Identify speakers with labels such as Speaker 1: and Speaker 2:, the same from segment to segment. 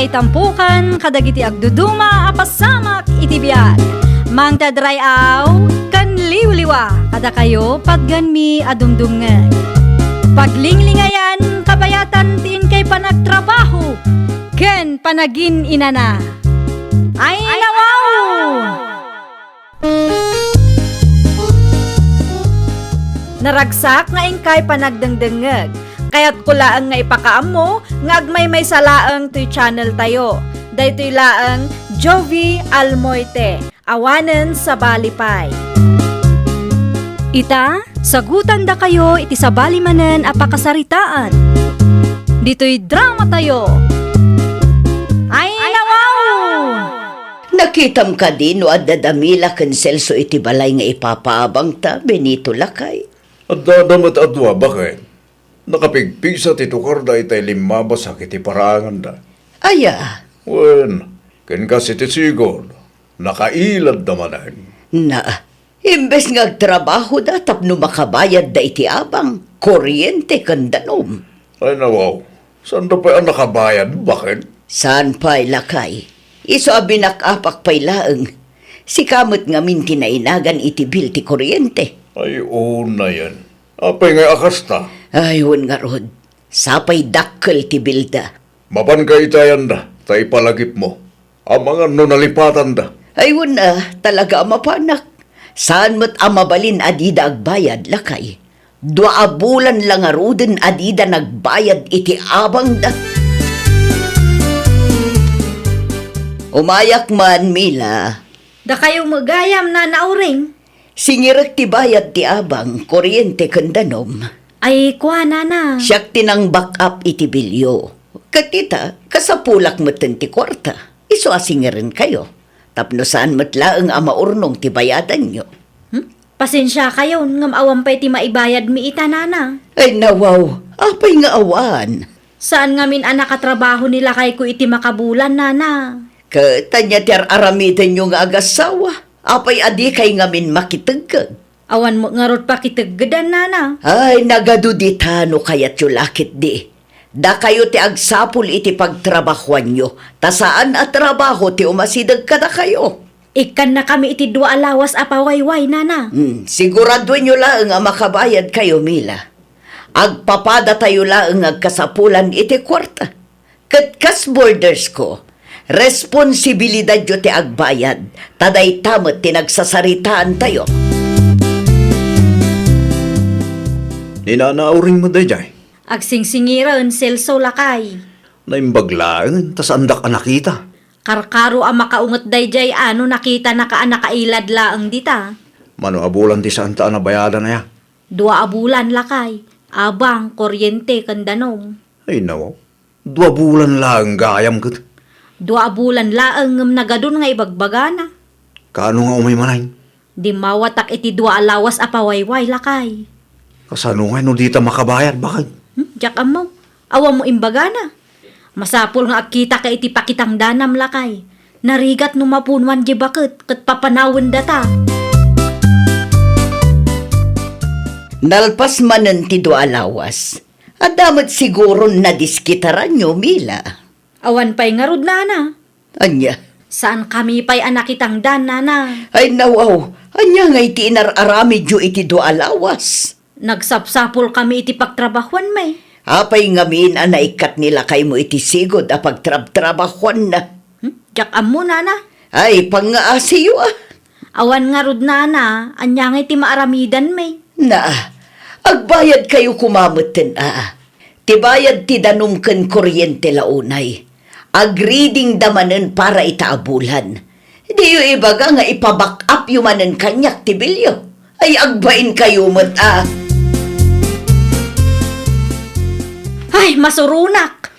Speaker 1: ngay tampukan kadagiti agduduma apasamak iti biag. Mang tadrayaw kan liwliwa kada kayo pagganmi adumdumngeg. Paglinglingayan kabayatan tiin kay panagtrabaho ken panagin inana. Ay nawaw! Naragsak nga ingkay panagdengdengeg. Kaya't kulaang nga ipakaam mo, nga agmay salaang to'y channel tayo. Daytoy laang Jovi Almoite, awanen sa balipay. Ita, sagutan da kayo iti sa balimanen apakasaritaan. Dito'y drama tayo. Ay nawaw!
Speaker 2: Nakitam ka din no adadamila ken Celso iti balay nga ipapaabang ta Benito Lakay.
Speaker 3: At dadamat adwa bakit? Nakapigpisa ti tukar da itay limabas iti parangan da.
Speaker 2: Aya,
Speaker 3: Wen, ken kasi ti sigod, nakailad damanan.
Speaker 2: na, imbes nga agtrabaho da tapno makabayad da iti abang, kuryente ken danom.
Speaker 3: Ay nawaw, saan da pa ang nakabayad? Bakit?
Speaker 2: Saan pa'y Lakay? Iso abinakapak pa'y laeng. Si kamot nga minti na inagan iti bil ti kuryente.
Speaker 3: Ay una yan. Apay nga akasta.
Speaker 2: Ayun nga rod, sapay dakkel ti bilda.
Speaker 3: Mapan ka itayan da, tay palagip mo. Ang mga nunalipatan da.
Speaker 2: Ayun na, talaga mapanak. Saan mo't amabalin adida agbayad, Lakay? 2 bulan lang aruden adida nagbayad iti abang da. Umayak man, Mila.
Speaker 1: Da kayo magayam na nauring.
Speaker 2: Singirek ti bayad ti abang, kuryente ken danom.
Speaker 1: Ay kwa na.
Speaker 2: Siyak tinang back up iti bilyo. Katita, kasapulak mo't ti kwarta. Iso asingirin kayo. Tapno saan mo't laeng amaurnong ti bayadan nyo.
Speaker 1: Pasensya kayo, ngam awan pa iti maibayad mi ita nana.
Speaker 2: Ay nawaw, apay nga awan.
Speaker 1: Saan ngamin anak katrabaho nila kay ko iti makabulan nana?
Speaker 2: Katanya ti aramidan nyo nga agasawa. Apay adi kay ngamin makitagkag.
Speaker 1: Awan mo ngarot pa kitaggadan nana.
Speaker 2: Ay nagaduditano kayat yu lakit di. Da kayo ti agsapul iti pagtrabahuan nyo. Ta saan at trabaho ti umasidag kada kayo.
Speaker 1: Ikan na kami iti 2 alawas apawayway nana.
Speaker 2: Siguraduin nyo laeng nga makabayad kayo, Mila. Agpapada tayo laeng agkasapulan iti kwarta. Katkas borders ko, responsibilidad nyo ti agbayad. Taday tamot ti nagsasaritaan tayo.
Speaker 3: Ninanauring mo da jay.
Speaker 1: Agsingsingiran Celso Lakay.
Speaker 3: Naimbaglaan, tas andak anakita.
Speaker 1: Karkaro ang makaungot dayjay ano nakita nakailad laang dita.
Speaker 3: Mano abulan ti santa na bayadan na ya.
Speaker 1: 2 abulan Lakay. Abang, kuryente, kandanom.
Speaker 3: Ay nawaw, 2 bulan lang gayam kat.
Speaker 1: 2 abulan laang ngam nagadun nga ibagbagana.
Speaker 3: Kaano nga umay manay?
Speaker 1: Di mawatak iti 2 alawas apawayway Lakay.
Speaker 3: Kasano nga no dita makabayad, bakit?
Speaker 1: Diyak mo, awa mo imbagana. Masapul nga akita ka iti pakitang danam Lakay. Narigat no mapunwan di bakit kat papanawin data.
Speaker 2: Nalpas manen ti 2 alawas. Adamot siguro na diskitaran nyo, Mila.
Speaker 1: Awan pa'y ngarod nana.
Speaker 2: Anya?
Speaker 1: Saan kami pa'y anak itang dan nana?
Speaker 2: Ay nawaw, anya nga iti inararami dyo iti 2 alawas.
Speaker 1: Nagsapsapul kami iti pagtrabahuan may.
Speaker 2: Apay ngamin anaikat nila kay mo iti sigod a pagtrab-trabahuan na.
Speaker 1: Diyak mo nana.
Speaker 2: Ay, pangaasiyo ah.
Speaker 1: Awan ngarod nana, anya nga iti maaramidan may.
Speaker 2: Na, agbayad kayo kumamutin ah. Tibayad ti danom ken kuryente launay. Agreading damanen para itaabulan. Di yu ibaga nga ipaback up yumanen kanyak ti bilyo. Ay agbain kayo mo't ah.
Speaker 1: Ay, masurunak.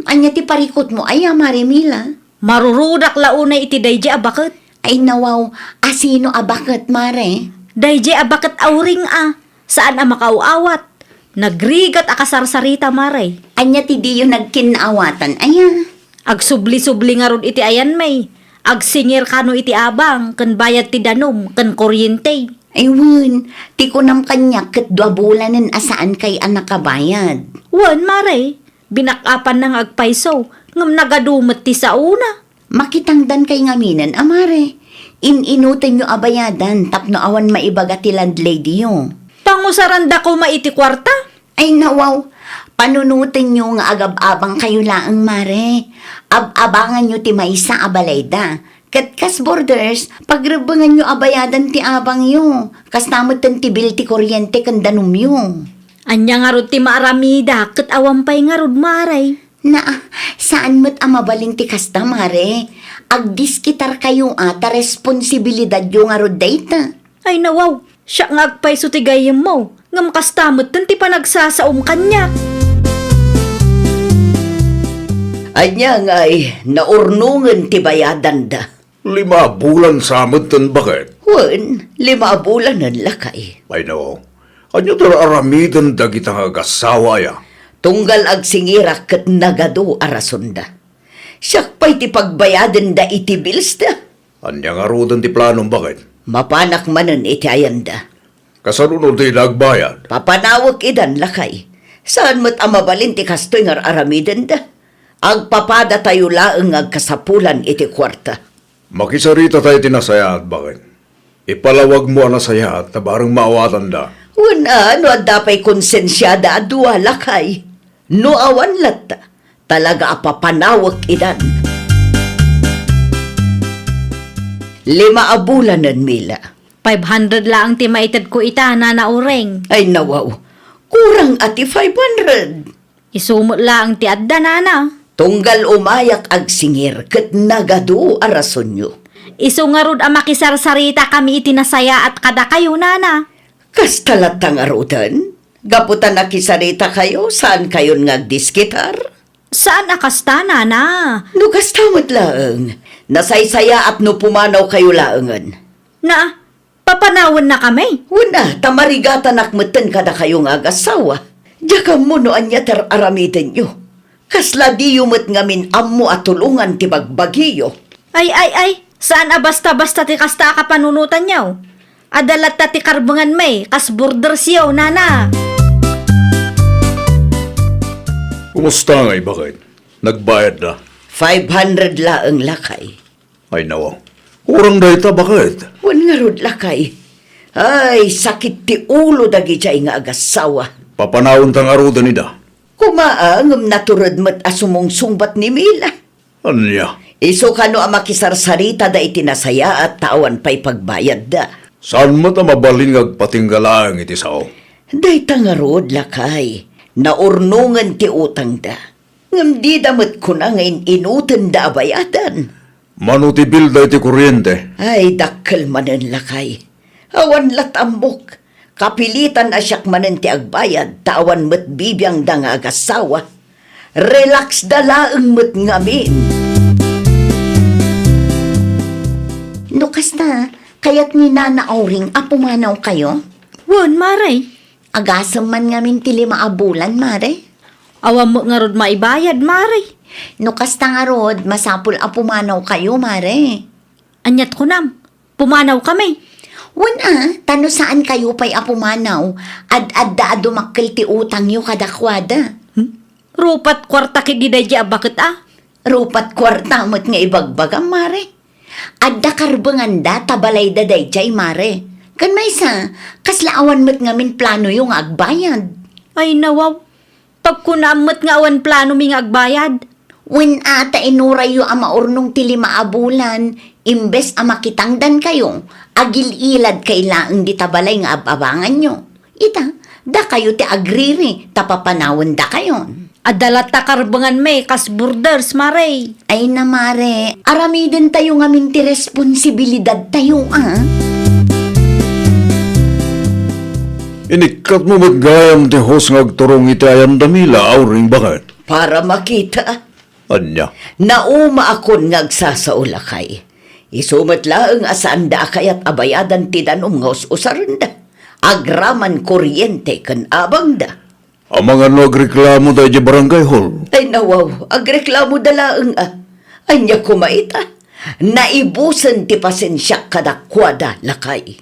Speaker 4: Anya ti parikot mo, ay Marimila.
Speaker 1: Marurudak launay iti dayje abakit.
Speaker 4: Ay nawaw, asino abakit, Mare?
Speaker 1: Dayje abakit auring Saan makauawat? Nagrigat akasarsarita mare.
Speaker 4: Anya ti diyo nagkinaawatan, aya.
Speaker 1: Agsubli-subli nga rod iti ayan may. Agsingir kano iti abang, kan bayad ti danom, kan kuryente.
Speaker 4: Ayun, ti kunam kanya ket 2 bulanen asaan kay anak kabayad.
Speaker 1: Wan mare, binakapan ng agpaiso, ngam nagadumot ti sa una.
Speaker 4: Makitangdan kay ngaminan, amare. Inutin nyo abayadan, tapno awan maibaga ti landlady yo.
Speaker 1: Pangusaranda ko maiti kwarta.
Speaker 4: Ay nawaw, panunutin nyo nga agab-abang kayo laang mare. Abangan nyo ti maisa abalayda. Katkas borders, pagrebangan nyo abayadan ti abang yo. Kas namot ti bil ti kuryente kandanum yo.
Speaker 1: Anya nga rod ti maaramida, kat awampay nga rod maray.
Speaker 4: Na, saan mo't amabalin ti kasta mare? Agdiskitar kayo ata responsibilidad yo nga rod data.
Speaker 1: Ay nawaw, siya nga agpay so ti gayem mo. Ngam kastamot ti panagsasaom kanya.
Speaker 2: Anya nga'y naurnungan ti bayadan da.
Speaker 3: 5 bulan samot tan bakit?
Speaker 2: Wen, 5 bulanan lakay.
Speaker 3: Ay no, anyo tala aramidan dagita nga gasawa ya.
Speaker 2: Tunggal ag singirak ket nagado arasunda. Siyak pa'y ti pagbayadan da iti bills da.
Speaker 3: Anya nga rudan ti planong bakit?
Speaker 2: Mapanak manen iti ayanda.
Speaker 3: Kasanunod ti nagbayad.
Speaker 2: Papanawag idan lakay. Saan mo't amabalin ti kastoy nga aramidan da? Agpapada tayo laeng agkasapulan iti kwarta.
Speaker 3: Makisarita tayo tinasaya at bakit? Ipalawag mo ang nasaya at tabarang maawatan da.
Speaker 2: Una, no adapay konsensyada adwa lakay. No awan latta, talaga apapanawag idan. 5 abulanan mila.
Speaker 1: 500 lang ti maitad ko ita na naureng.
Speaker 2: Ay nawaw, kurang ati 500.
Speaker 1: Isumot lang ti adda nana.
Speaker 2: Tunggal umayak ag singir ket nagadu arason nyo.
Speaker 1: Iso nga rod ang makisarsarita kami itinasaya at kada kayo nana.
Speaker 2: Kastalat tang arutan? Gaputan na kisarita kayo, saan kayon ngagdiskitar?
Speaker 1: Saan akasta nana?
Speaker 2: No kastamot laeng, nasaysaya at no pumanaw kayo laengan.
Speaker 1: Na, papanawan na kami.
Speaker 2: Una, tamarigatan akmeten kada kayong agasawa. Diya mo no anya ter aramiten nyo. Kasla di yumot ngamin ammo at tulungan ti bagbagiyo.
Speaker 1: Ay, saan basta-basta ti kasta ka panunutan niyaw? Adalat ta ti karbangan may, kas borders yaw, nana.
Speaker 3: Kumusta nga'y bakit? Nagbayad na.
Speaker 2: 500 laeng lakay.
Speaker 3: Ay nawa, kurang dayta bakit?
Speaker 2: Wan nga rod lakay. Ay, sakit ti ulo dagi jay nga agasawa.
Speaker 3: Papanawon tang arudan nida.
Speaker 2: Kumaangam naturod mat asumong sungbat ni Mila.
Speaker 3: Anya,
Speaker 2: Iso kano ang makisarsarita da itinasaya at tawan pa'y pagbayad da.
Speaker 3: saan mo ta mabalin ngagpatinggalaang iti sao?
Speaker 2: Day tangarod lakay. Naurnungan ti utang da. Ngam di damat ko na ngayon inutan da abayadan.
Speaker 3: Mano ti bil da iti kuryente?
Speaker 2: Ay, dakkel manen lakay. Awan latambok. Kapilitan asyak manen ti agbayad. Tawan mat bibiyang da nga agasawa. Relax da laeng mat ngamin.
Speaker 4: No kasta, kayat ni Nana Auring apumanaw kayo?
Speaker 1: Wan, maray.
Speaker 4: Agasam man ngamin ti 5 abulan, mare.
Speaker 1: Awam mo nga rod maibayad, maray.
Speaker 4: No kasta nga rod, masapul apumanaw kayo, mare.
Speaker 1: Anyat ko nam, pumanaw kami.
Speaker 4: Wana, tano saan kayo pa'y apumanaw? Ad-adda dumakkel ti utang yo kadakwada.
Speaker 1: Rupat kwarta kididadya bakit
Speaker 4: Rupat kwarta mo't nga ibagbagam, mare. Adda karbangan da, tabalay da dayjay, mare. Kan may sa, kaslaawan mo't ngamin plano yung agbayad.
Speaker 1: Ay nawaw, pagkunamot nga awan plano ming agbayad.
Speaker 4: When ata inuray yu ama urnong ti 5 abulan, imbes ama kitangdan kayo, agil-ilad kailaang di tabalay nga ababangan nyo. Ita, da kayo ti agriri, tapapanawan da kayon.
Speaker 1: Adalat ta karbangan may, kas borders, maray.
Speaker 4: Ay na mare, aramiden tayo ngamin ti responsibilidad tayo
Speaker 3: Inikat mo matgayam ti hos ngagturong iti ayam damila, Auring bakit?
Speaker 2: Para makita.
Speaker 3: Anya,
Speaker 2: Nauma akon ngagsasaulakay. Isumat laeng asaan da kayat abayadan ti danom nga usaranda. Agraman kuryente kan abang da.
Speaker 3: ang mga nagreklamo tayo di barangay hall.
Speaker 2: Ay nawaw, agreklamo dalaeng Anya kumaita. Naibusan ti pasensya kadakwada lakay.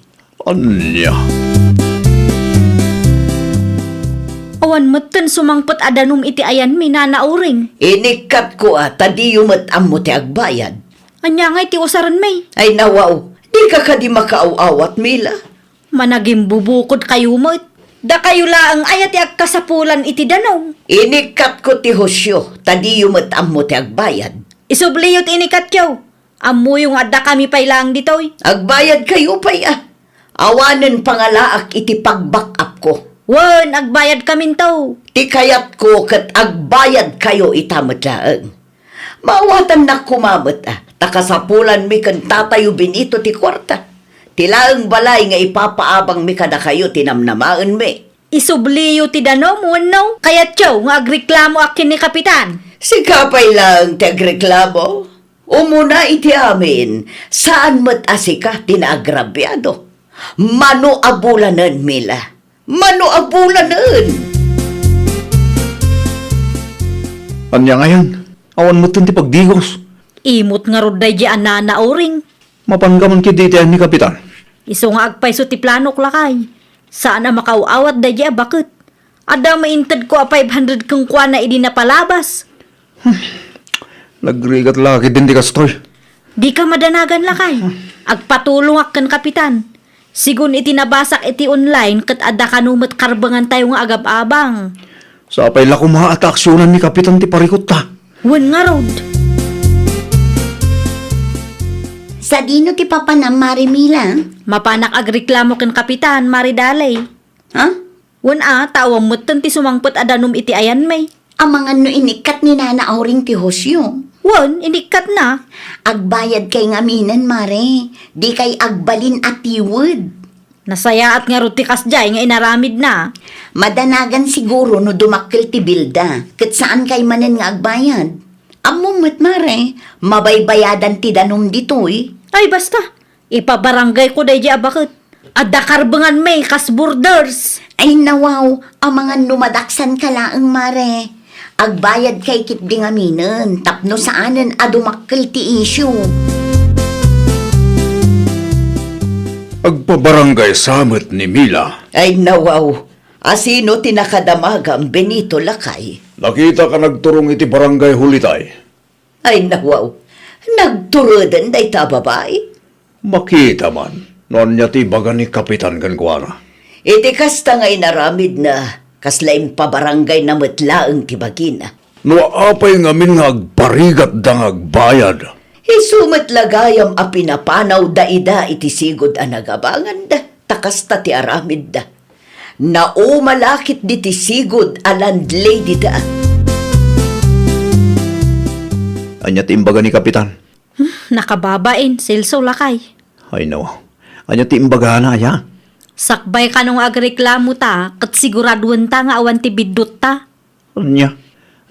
Speaker 3: Anya,
Speaker 1: Awan meten sumangpot adanum iti ayan mi nanauring.
Speaker 2: Inikat ko tadi yumat ammo ti agbayad.
Speaker 1: Anya nga iti usaran may.
Speaker 2: Ay nawaw, di ka kadi makaaw-awat, Mila.
Speaker 1: Managing bubukod kayo mo. Da kayo laang ayat ti agkasapulan iti danong.
Speaker 2: Inikat ko ti Hosyo, tadi yumat ammo ti agbayad.
Speaker 1: Isubliyot inikat kyaw. Amo yung adda kami pay lang ditoy.
Speaker 2: Agbayad kayo pa'y Awanen pangalaak iti pag-back up ko.
Speaker 1: Wan, agbayad kami to.
Speaker 2: Ti kayat ko kat agbayad kayo itamat laeng. Mawatan na kumamot takasapulan mi kan tatayo binito ti kwarta. Ti laeng balay nga ipapaabang mi kada kayo tinamnamaan mi.
Speaker 1: Isubliyo ti danom, no? Kaya tiyaw, nga agreklamo akin ni Kapitan.
Speaker 2: Si kapay lang ti agreklamo. Umuna iti amin, saan mat asika tinagrabyado. Mano abulanan, Mila. Mano abulanan.
Speaker 3: Anya ngayon, awan mo ti pagdigos.
Speaker 1: Imot nga roday di ananauring.
Speaker 3: Mapanggaman kiditian ni Kapitan.
Speaker 1: Iso nga agpayso ti planok lakay. Saan na makauawat da di bakit? Ada maintad ko a 500 kang kwa na idi napalabas.
Speaker 3: Nagrigat laki din di kastoy.
Speaker 1: Di ka madanagan lakay. Agpatulong akan Kapitan. Sigun iti nabasak iti online kat ada kanumat karbangan tayo nga agab-abang.
Speaker 3: Sa apay lako mga ataksyonan ni Kapitan ti parikot ta.
Speaker 1: Wan nga rod.
Speaker 4: Sa dino ti papanam, Mari Mila?
Speaker 1: Mapanak agreklamo ken Kapitan, maridalay.
Speaker 4: Ha?
Speaker 1: Wan tawang mutten ti sumangpot adanum iti ayan may.
Speaker 4: Ang mga no inikat ni Nana Auring ti Hosyo.
Speaker 1: Wan, inikat na.
Speaker 4: Agbayad kay ngaminan, Mare. Di kay agbalin at tiwod.
Speaker 1: Nasaya at nga rutikas jay nga inaramid na.
Speaker 4: Madanagan siguro no dumakkel ti bilda. Kat saan kay manen nga agbayad? Amumot, Mare. Mabaybayadan ti danom ditoy.
Speaker 1: Ay basta, ipabarangay ko day di abakit. Adda karbangan may kas borders.
Speaker 4: Ay nawaw, ang mga numadaksan ka laang, Mare. Agbayad kay kitdi ngaminan. Tapno saanan adumakkel ti issue.
Speaker 3: Agpabarangay samot ni Mila.
Speaker 2: Ay nawaw, asino tinakadamagam Benito Lakay.
Speaker 3: Nakita ka nagturong iti barangay hulitay.
Speaker 2: Ay nawaw, nagturudan day ta babae.
Speaker 3: Makita man, noon niya ti baga ni Kapitan Gankwana.
Speaker 2: Iti kasta nga inaramid na kaslaim pabarangay na matlaang tibagina.
Speaker 3: No apay ngamin nga agparigat dang agbayad.
Speaker 2: Isumat lagayam a pinapanaw daida iti sigod a nagabangan da, takasta ti aramid da. Naumalakit di ti sigod a landlady da.
Speaker 3: Anya ti imbaga ni Kapitan.
Speaker 1: Nakababain, silso lakay.
Speaker 3: Ay nawa, anya ti imbaga na ya.
Speaker 1: Sakbay ka nung agreklamo ta, kat siguraduan ta nga awan ti bidot ta.
Speaker 3: Anya,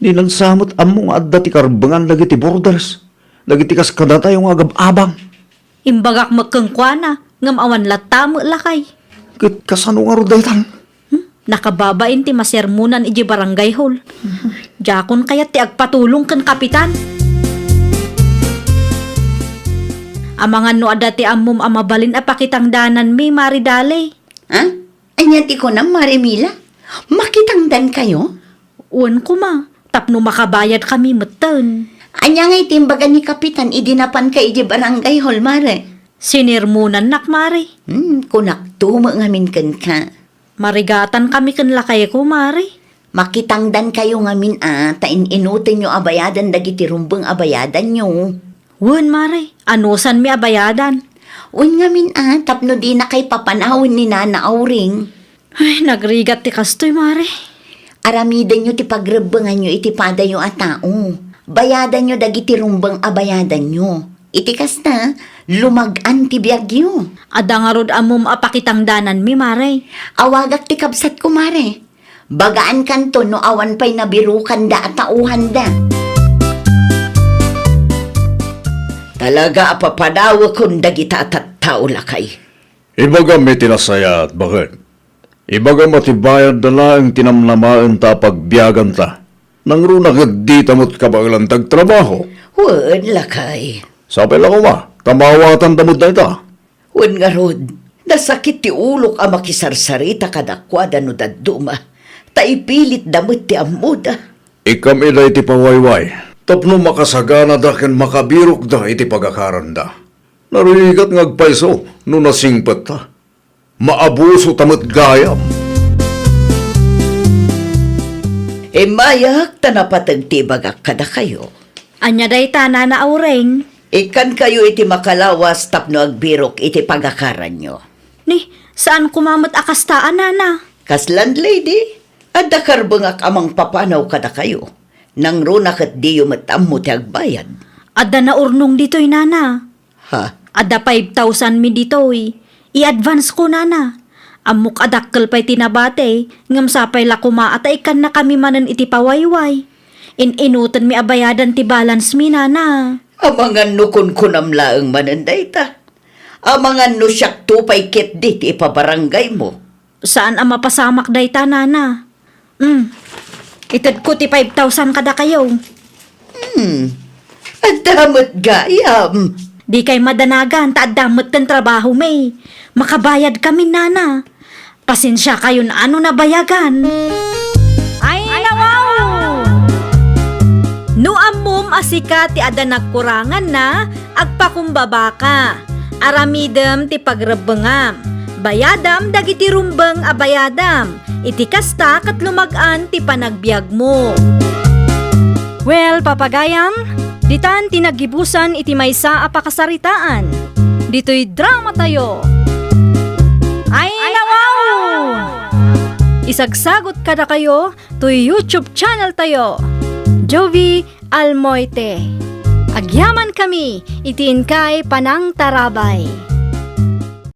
Speaker 3: di nagsamot among adda ti karbangan lagi ti borders. Lagi ti kaskada tayo nga agab-abang.
Speaker 1: Imbagak magkangkwana, ngam awan latamo lakay.
Speaker 3: Kit kasano nga ro daytan.
Speaker 1: Nakababain ti masermunan iji barangay hall. Jakon kaya ti agpatulong kan Kapitan. Amangan no ada ti amom amabalin a pakitang danan mi maridale.
Speaker 4: Ha? Anya ti ko na, Mari Mila? Makitangdan kayo?
Speaker 1: Uwan ko ma, tapno makabayad kami meten.
Speaker 4: Anya nga itimbagan ni Kapitan, idinapan ka iji barangay hall, Mare.
Speaker 1: Sinirmunan nak mari.
Speaker 4: Kunak tumo ngamin kan ka.
Speaker 1: Marigatan kami kan lakay ko mari.
Speaker 4: Makitangdan kayo ngamin tain inutin nyo abayadan dagiti rumbeng abayadan nyo.
Speaker 1: Uwan mari, anusan mi abayadan.
Speaker 4: Un ngamin tapno di na kay papanahon ni Nana Auring.
Speaker 1: Ay, nagrigat ti kastoy mari.
Speaker 4: Aramidan nyo ti pagrebengan nyo iti pada nyo a tao. Bayadan nyo dagiti rumbeng abayadan nyo. Iti kasta, lumagan ti biyagyo.
Speaker 1: Ada nga rod amom apakitang danan mi mari.
Speaker 4: Awagak ti kabsat ko, Mare. Bagaan kanto no awan pa'y nabirukan da at tauhan da.
Speaker 2: Talaga apapadawa kung dagita at tao lakay.
Speaker 3: Ibaga may tinasaya at bakit? Ibaga matibayan dala ang tinamnamaan ta pagbiyagan ta. Nang runagad di tamot kabagalan tagtrabaho.
Speaker 2: Wan lakay.
Speaker 3: Sabi lang ko ma, tamawatan tamot na ita.
Speaker 2: Wan nga rod, nasakit ti ulok a makisarsarita kadakwada no daduma. Taipilit damot ti amuda.
Speaker 3: Ikam ida iti pawayway. Tapno makasagana da ken makabirok da iti pagakaran da. Narigat ngagpaiso no nasingpet ta. Maabuso tamat gayam.
Speaker 2: Mayak tanapatag ti bagak kada kayo.
Speaker 1: Anya day tana na aureng.
Speaker 2: Ikan kayo iti makalawas tapno agbirok iti pagakaran nyo.
Speaker 1: Ni, saan kumamot akastaan nana?
Speaker 2: Kas landlady, adda karbengak amang papanaw kada kayo. Nang runa kat diyo matammo ti agbayad.
Speaker 1: Adda na urnong dito'y nana.
Speaker 2: Ha?
Speaker 1: Adda 5,000 mi dito'y. I-advance ko nana. Amok adakkel pa'y tinabate. Ngam sapay la kumaata ikan na kami manan iti pawayway. Inutan mi abayadan ti balance mi nana.
Speaker 2: Amangan no kun kunamlaang mananday ta. Amangan no siyak tupay ket dit ipabarangay mo.
Speaker 1: Saan ang mapasamak day ta nana? Itad ko ti 5,000 kada kayo.
Speaker 2: Adamot gayam.
Speaker 1: Di kay madanagan, taadamot ng trabaho may. Makabayad kami, nana. Pasensya kayo na ano na bayagan. Ay, nawaw! No amom asika ti ada nagkurangan na, agpakumbaba ka. Aramidem ti pagrabengam. Bayadam dagiti rumbeng abayadam. Iti kasta kat lumagan ti panagbiag mo. Well, papagayam, ditan tinagibusan iti maysa a pakasaritaan. Dito'y drama tayo. Ay, nawaw! Isagsagot kada kayo to YouTube channel tayo. Jovi Almoite. Agyaman kami, itiin kay Panang Tarabay.